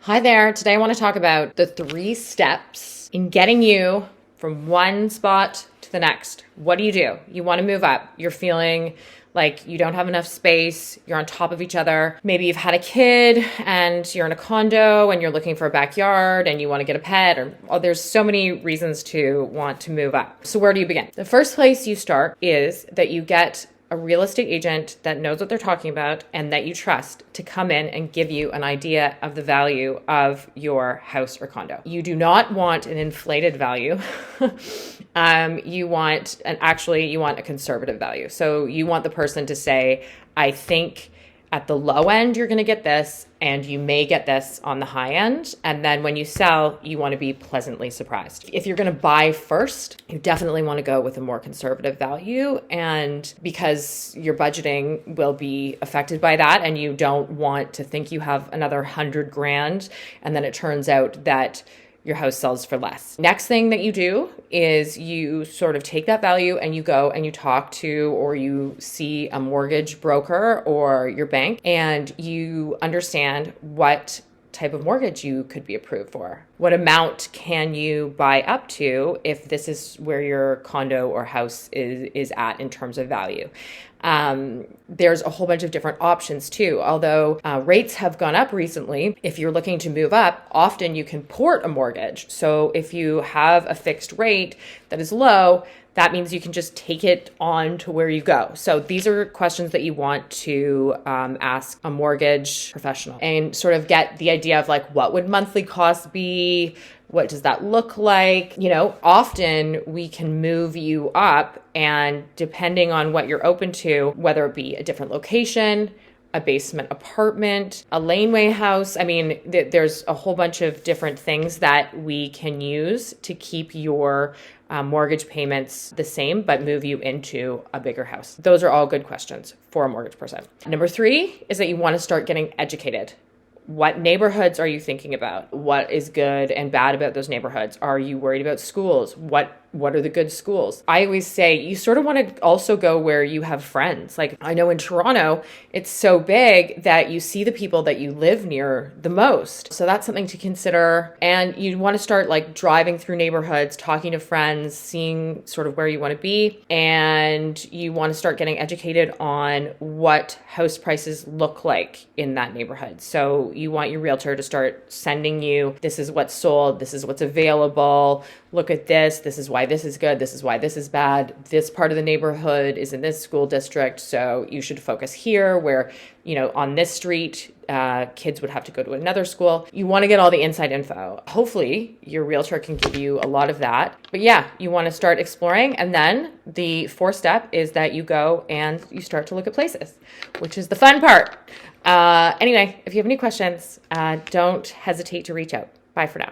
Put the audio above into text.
Hi there. Today I want to talk about the 3 steps in getting you from one spot to the next. What do? You want to move up. You're feeling like you don't have enough space. You're on top of each other. Maybe you've had a kid and you're in a condo and you're looking for a backyard and you want to get a pet, or there's so many reasons to want to move up. So where do you begin? The first place you start is that you get a real estate agent that knows what they're talking about and that you trust to come in and give you an idea of the value of your house or condo. You do not want an inflated value. You want a conservative value. So you want the person to say, I think at the low end, you're going to get this, and you may get this on the high end. And then when you sell, you want to be pleasantly surprised. If you're going to buy first, you definitely want to go with a more conservative value. And because your budgeting will be affected by that, and you don't want to think you have another 100 grand, and then it turns out that your house sells for less. Next thing that you do is you sort of take that value and you go and you talk to, or you see a mortgage broker or your bank, and you understand what type of mortgage you could be approved for. What amount can you buy up to if this is where your condo or house is at in terms of value? There's a whole bunch of different options too. Although rates have gone up recently, if you're looking to move up, often you can port a mortgage. So if you have a fixed rate that is low, that means you can just take it on to where you go. So these are questions that you want to ask a mortgage professional and sort of get the idea of like, what would monthly costs be? What does that look like? Often we can move you up, and depending on what you're open to, whether it be a different location, a basement apartment, a laneway house. I mean, there's a whole bunch of different things that we can use to keep your mortgage payments the same, but move you into a bigger house. Those are all good questions for a mortgage person. Number 3 is that you want to start getting educated. What neighborhoods are you thinking about? What is good and bad about those neighborhoods? Are you worried about schools? What are the good schools? I always say you sort of want to also go where you have friends. Like I know in Toronto, it's so big that you see the people that you live near the most. So that's something to consider. And you want to start like driving through neighborhoods, talking to friends, seeing sort of where you want to be. And you want to start getting educated on what house prices look like in that neighborhood. So you want your realtor to start sending you, this is what's sold, this is what's available, look at this is why this is good, this is why this is bad, this part of the neighborhood is in this school district, so you should focus here, where, on this street, kids would have to go to another school. You want to get all the inside info. Hopefully, your realtor can give you a lot of that. But yeah, you want to start exploring. And then the 4th step is that you go and you start to look at places, which is the fun part. Anyway, if you have any questions, don't hesitate to reach out. Bye for now.